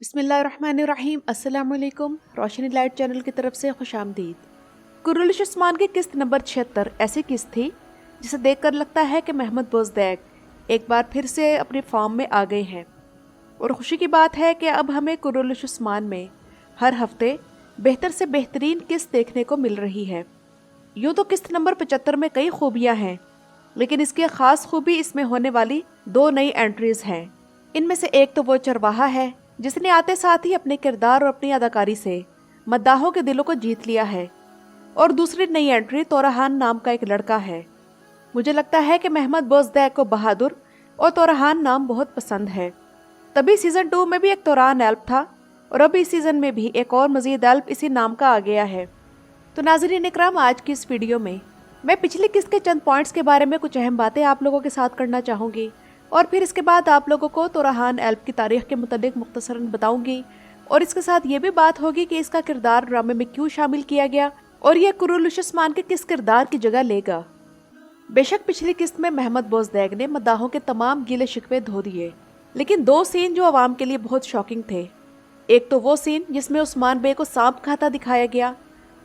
بسم اللہ الرحمن الرحیم۔ السلام علیکم۔ روشنی لائٹ چینل کی طرف سے خوش آمدید۔ کرولش عثمان کی قسط نمبر 76 ایسی قسط تھی جسے دیکھ کر لگتا ہے کہ محمد بوزدیگ ایک بار پھر سے اپنی فارم میں آ گئے ہیں، اور خوشی کی بات ہے کہ اب ہمیں کرولش عثمان میں ہر ہفتے بہتر سے بہترین قسط دیکھنے کو مل رہی ہے۔ یوں تو قسط نمبر 75 میں کئی خوبیاں ہیں، لیکن اس کی خاص خوبی اس میں ہونے والی 2 نئی انٹریز ہیں۔ ان میں سے ایک تو وہ چرواہا ہے جس نے آتے ساتھ ہی اپنے کردار اور اپنی اداکاری سے مداحوں کے دلوں کو جیت لیا ہے، اور دوسری نئی انٹری تورہان نام کا ایک لڑکا ہے۔ مجھے لگتا ہے کہ محمد بوزدیگ کو بہادر اور تورہان نام بہت پسند ہے، تبھی سیزن 2 میں بھی ایک توران ایلپ تھا، اور اب اس سیزن میں بھی ایک اور مزید ایلپ اسی نام کا آ گیا ہے۔ تو ناظرین اکرام، آج کی اس ویڈیو میں پچھلی قسط کے چند پوائنٹس کے بارے میں کچھ اہم باتیں آپ لوگوں کے ساتھ کرنا چاہوں گی، اور پھر اس کے بعد آپ لوگوں کو تورہان ایلپ کی تاریخ کے متعلق مختصراً بتاؤں گی، اور اس کے ساتھ یہ بھی بات ہوگی کہ اس کا کردار ڈرامے میں کیوں شامل کیا گیا اور یہ کرولش عثمان کے کس کردار کی جگہ لے گا۔ بے شک پچھلی قسط میں محمد بوزدیگ نے مداحوں کے تمام گیلے شکوے دھو دیے، لیکن 2 سین جو عوام کے لیے بہت شاکنگ تھے۔ ایک تو وہ سین جس میں عثمان بے کو سانپ کھاتا دکھایا گیا،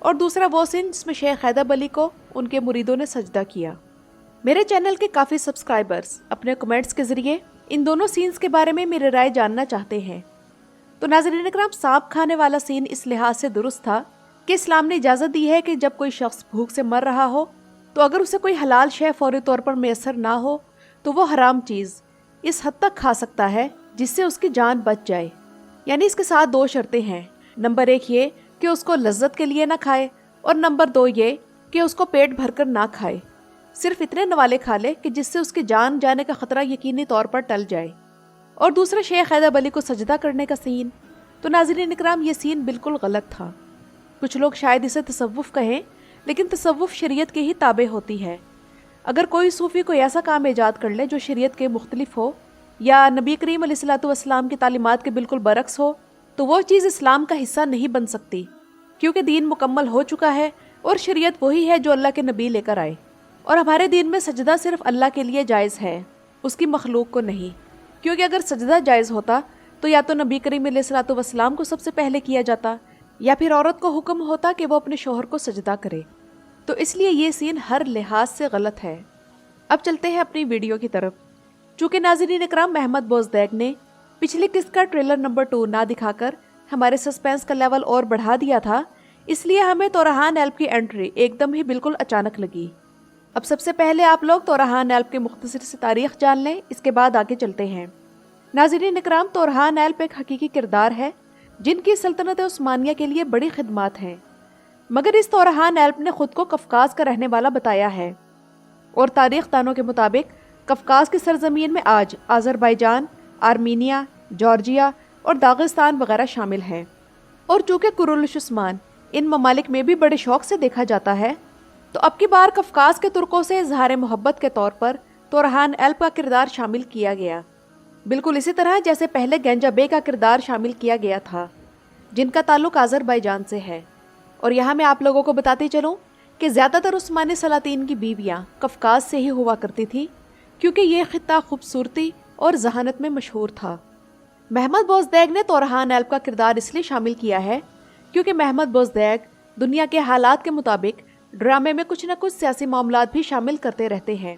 اور دوسرا وہ سین جس میں شیخ حیدر علی کو ان کے مریدوں نے سجدہ کیا۔ میرے چینل کے کافی سبسکرائبرز اپنے کمنٹس کے ذریعے ان دونوں سینز کے بارے میں میری رائے جاننا چاہتے ہیں۔ تو ناظرین اکرام، سانپ کھانے والا سین اس لحاظ سے درست تھا کہ اسلام نے اجازت دی ہے کہ جب کوئی شخص بھوک سے مر رہا ہو تو اگر اسے کوئی حلال شے فوری طور پر میسر نہ ہو تو وہ حرام چیز اس حد تک کھا سکتا ہے جس سے اس کی جان بچ جائے۔ یعنی اس کے ساتھ 2 شرطیں ہیں۔ نمبر 1 یہ کہ اس کو لذت کے لیے نہ کھائے، اور نمبر 2 یہ کہ اس کو پیٹ بھر کر نہ کھائے، صرف اتنے نوالے کھا لے کہ جس سے اس کی جان جانے کا خطرہ یقینی طور پر ٹل جائے۔ اور دوسرا شیخ حیدر علی کو سجدہ کرنے کا سین، تو ناظرین اکرام یہ سین بالکل غلط تھا۔ کچھ لوگ شاید اسے تصوف کہیں، لیکن تصوف شریعت کے ہی تابع ہوتی ہے۔ اگر کوئی صوفی کوئی ایسا کام ایجاد کر لے جو شریعت کے مختلف ہو یا نبی کریم علیہ الصلوۃ والسلام کی تعلیمات کے بالکل برعکس ہو، تو وہ چیز اسلام کا حصہ نہیں بن سکتی، کیونکہ دین مکمل ہو چکا ہے اور شریعت وہی ہے جو اللہ کے نبی لے کر آئے۔ اور ہمارے دین میں سجدہ صرف اللہ کے لیے جائز ہے، اس کی مخلوق کو نہیں، کیونکہ اگر سجدہ جائز ہوتا تو یا تو نبی کریم علیہ الصلوۃ والسلام کو سب سے پہلے کیا جاتا، یا پھر عورت کو حکم ہوتا کہ وہ اپنے شوہر کو سجدہ کرے۔ تو اس لیے یہ سین ہر لحاظ سے غلط ہے۔ اب چلتے ہیں اپنی ویڈیو کی طرف۔ چونکہ ناظرین اکرام، محمد بوزدیگ نے پچھلی قسط کا ٹریلر نمبر 2 نہ دکھا کر ہمارے سسپینس کا لیول اور بڑھا دیا تھا، اس لیے ہمیں تورہان ایلپ کی انٹری ایک دم ہی بالکل اچانک لگی۔ اب سب سے پہلے آپ لوگ تورہان ایلپ کے مختصر سے تاریخ جان لیں، اس کے بعد آگے چلتے ہیں۔ ناظرین اکرام، تورہان ایلپ ایک حقیقی کردار ہے جن کی سلطنت عثمانیہ کے لیے بڑی خدمات ہیں، مگر اس تورہان ایلپ نے خود کو کفکاز کا رہنے والا بتایا ہے، اور تاریخ دانوں کے مطابق کفکاز کی سرزمین میں آج آذربائیجان، آرمینیا، جارجیا اور داغستان وغیرہ شامل ہیں۔ اور چونکہ کرولش عثمان ان ممالک میں بھی بڑے شوق سے دیکھا جاتا ہے، تو اب کی بار کفکاز کے ترکوں سے اظہار محبت کے طور پر تورہان ایلپ کا کردار شامل کیا گیا، بالکل اسی طرح جیسے پہلے گنجا بے کا کردار شامل کیا گیا تھا، جن کا تعلق آذربائیجان سے ہے۔ اور یہاں میں آپ لوگوں کو بتاتی چلوں کہ زیادہ تر عثمانی سلاطین کی بیویاں کفکاز سے ہی ہوا کرتی تھی، کیونکہ یہ خطہ خوبصورتی اور ذہانت میں مشہور تھا۔ محمد بوزدیگ نے تورہان ایلپ کا کردار اس لیے شامل کیا ہے کیونکہ محمد بوزدیگ دنیا کے حالات کے مطابق ڈرامے میں کچھ نہ کچھ سیاسی معاملات بھی شامل کرتے رہتے ہیں۔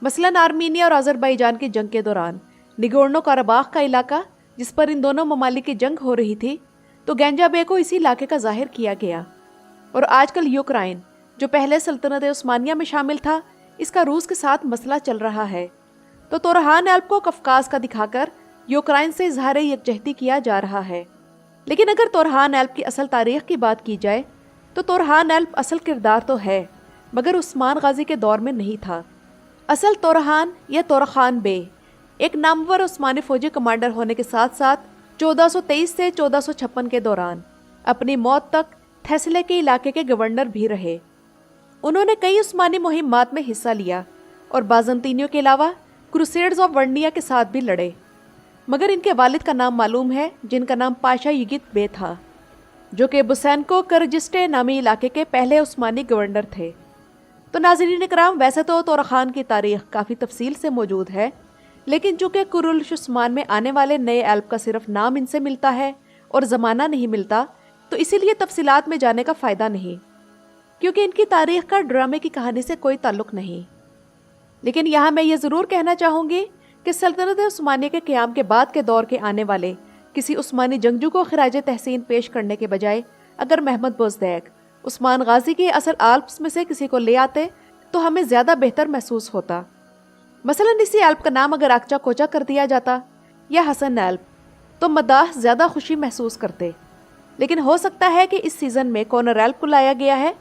مثلاً آرمینیا اور آذربائیجان کی جنگ کے دوران نگورنو کاراباخ کا علاقہ، جس پر ان دونوں ممالک کی جنگ ہو رہی تھی، تو گنجا بے کو اسی علاقے کا ظاہر کیا گیا۔ اور آج کل یوکرائن، جو پہلے سلطنت عثمانیہ میں شامل تھا، اس کا روس کے ساتھ مسئلہ چل رہا ہے، تو تورہان ایلپ کو کفکاز کا دکھا کر یوکرائن سے اظہار یکجہتی کیا جا رہا ہے۔ لیکن اگر تورہان ایلپ کی اصل تاریخ کی بات کی جائے تو تورہان ایلپ اصل کردار تو ہے، مگر عثمان غازی کے دور میں نہیں تھا۔ اصل تورہان یا تورخان بے ایک نامور عثمانی فوجی کمانڈر ہونے کے ساتھ ساتھ 1423 سے 1456 کے دوران اپنی موت تک تھیسلے کے علاقے کے گورنر بھی رہے۔ انہوں نے کئی عثمانی مہمات میں حصہ لیا اور بازنطینیوں کے علاوہ کروسیڈز آف ورنیا کے ساتھ بھی لڑے، مگر ان کے والد کا نام معلوم ہے، جن کا نام پاشا یگت بے تھا، جو کہ بوسینکو کرجسٹے نامی علاقے کے پہلے عثمانی گورنر تھے۔ تو ناظرین اکرام، ویسے تو تورخان کی تاریخ کافی تفصیل سے موجود ہے، لیکن چونکہ قرولش عثمان میں آنے والے نئے ایلب کا صرف نام ان سے ملتا ہے اور زمانہ نہیں ملتا، تو اسی لیے تفصیلات میں جانے کا فائدہ نہیں، کیونکہ ان کی تاریخ کا ڈرامے کی کہانی سے کوئی تعلق نہیں۔ لیکن یہاں میں یہ ضرور کہنا چاہوں گی کہ سلطنت عثمانیہ کے قیام کے بعد کے دور کے آنے والے کسی عثمانی جنگجو کو خراج تحسین پیش کرنے کے بجائے اگر محمد بوزدیک عثمان غازی کے اصل آلپس میں سے کسی کو لے آتے تو ہمیں زیادہ بہتر محسوس ہوتا۔ مثلا اسی ایلپ کا نام اگر آکچا کوچا کر دیا جاتا یا حسن ایلپ تو مداح زیادہ خوشی محسوس کرتے، لیکن ہو سکتا ہے کہ اس سیزن میں کونر ایلپ کو لایا گیا ہے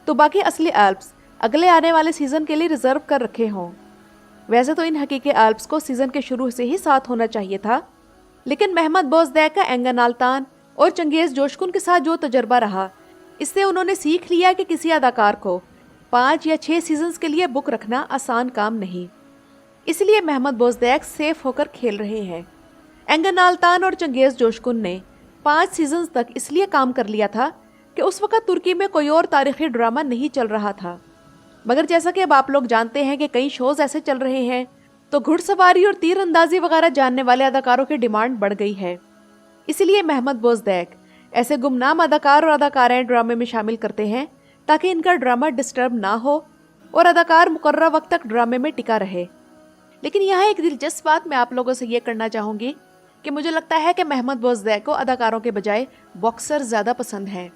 تو باقی اصلی ایلپس اگلے آنے والے سیزن کے لیے ریزرو کر رکھے ہوں۔ ویسے تو ان حقیقی ایلپس کو سیزن کے شروع سے ہی ساتھ ہونا چاہیے تھا، لیکن محمد بوزدیک کا اینگن آلتان اور چنگیز جوشکن کے ساتھ جو تجربہ رہا، اس سے انہوں نے سیکھ لیا کہ کسی اداکار کو 5 یا 6 سیزنز کے لیے بک رکھنا آسان کام نہیں، اس لیے محمد بوزدیک سیف ہو کر کھیل رہے ہیں۔ اینگن آلتان اور چنگیز جوشکن نے 5 سیزنز تک اس لیے کام کر لیا تھا کہ اس وقت ترکی میں کوئی اور تاریخی ڈرامہ نہیں چل رہا تھا، مگر جیسا کہ اب آپ لوگ جانتے ہیں کہ کئی شوز ایسے چل رہے ہیں تو گھڑ سواری اور تیر اندازی وغیرہ جاننے والے اداکاروں کی ڈیمانڈ بڑھ گئی ہے، اسی لیے محمد بوزدیک ایسے گمنام اداکار اور اداکارائیں ڈرامے میں شامل کرتے ہیں تاکہ ان کا ڈرامہ ڈسٹرب نہ ہو اور اداکار مقررہ وقت تک ڈرامے میں ٹکا رہے۔ لیکن یہاں ایک دلچسپ بات میں آپ لوگوں سے یہ کرنا چاہوں گی کہ مجھے لگتا ہے کہ محمد بوزدیک کو اداکاروں کے بجائے باکسر زیادہ پسند ہیں،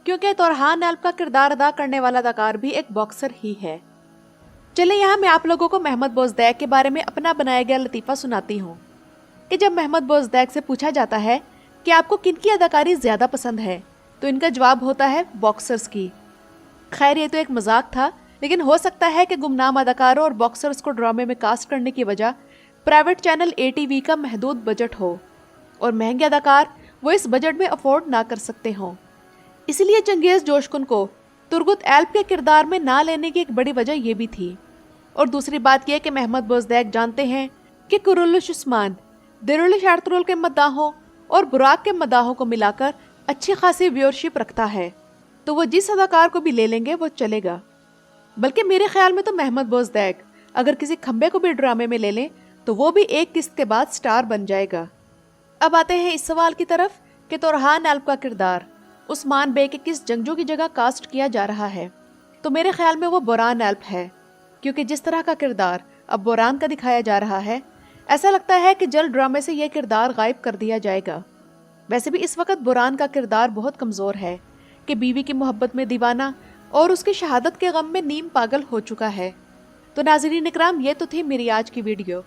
کیونکہ تورہان ایلپ کا کردار ادا کرنے والا اداکار بھی ایک باکسر ہی ہے۔ چلیں یہاں میں آپ لوگوں کو محمد بوزدیک کے بارے میں اپنا بنایا گیا لطیفہ سناتی ہوں کہ جب محمد بوزدیک سے پوچھا جاتا ہے کہ آپ کو کن کی اداکاری زیادہ پسند ہے تو ان کا جواب ہوتا ہے باکسرز کی۔ خیر یہ تو ایک مذاق تھا، لیکن ہو سکتا ہے کہ گمنام اداکاروں اور باکسرز کو ڈرامے میں کاسٹ کرنے کی وجہ پرائیویٹ چینل ATV کا محدود بجٹ ہو اور مہنگے اداکار وہ اس بجٹ میں افورڈ نہ کر سکتے ہوں، اس لیے چنگیز جوشکن کو ترگت ایلپ کے کردار میں نہ لینے کی ایک بڑی وجہ یہ بھی تھی۔ اور دوسری بات یہ کہ محمد بوزدیک جانتے ہیں کہ قرولش عثمان دیرولش ارطغرل کے مداحوں اور براق کے مداحوں کو ملا کر اچھی خاصی ویورشپ رکھتا ہے، تو وہ جس اداکار کو بھی لے لیں گے وہ چلے گا۔ بلکہ میرے خیال میں تو محمد بوزدیک اگر کسی کھمبے کو بھی ڈرامے میں لے لیں تو وہ بھی ایک قسط کے بعد سٹار بن جائے گا۔ اب آتے ہیں اس سوال کی طرف کہ تورہان ایلپ کا کردار عثمان بے کے کس جنگجو کی جگہ کاسٹ کیا جا رہا ہے، تو میرے خیال میں وہ بوران ایلپ ہے، کیونکہ جس طرح کا کردار اب بوران کا دکھایا جا رہا ہے ایسا لگتا ہے کہ جلد ڈرامے سے یہ کردار غائب کر دیا جائے گا۔ ویسے بھی اس وقت بوران کا کردار بہت کمزور ہے کہ بیوی کی محبت میں دیوانہ اور اس کی شہادت کے غم میں نیم پاگل ہو چکا ہے۔ تو ناظرین اکرام، یہ تو تھی میری آج کی ویڈیو،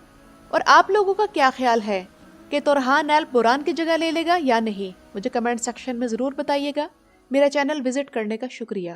اور آپ لوگوں کا کیا خیال ہے کہ تورہان ایلپ بوران کی جگہ لے لے گا یا نہیں؟ مجھے کمنٹ سیکشن میں ضرور بتائیے گا۔ میرا چینل وزٹ کرنے کا شکریہ۔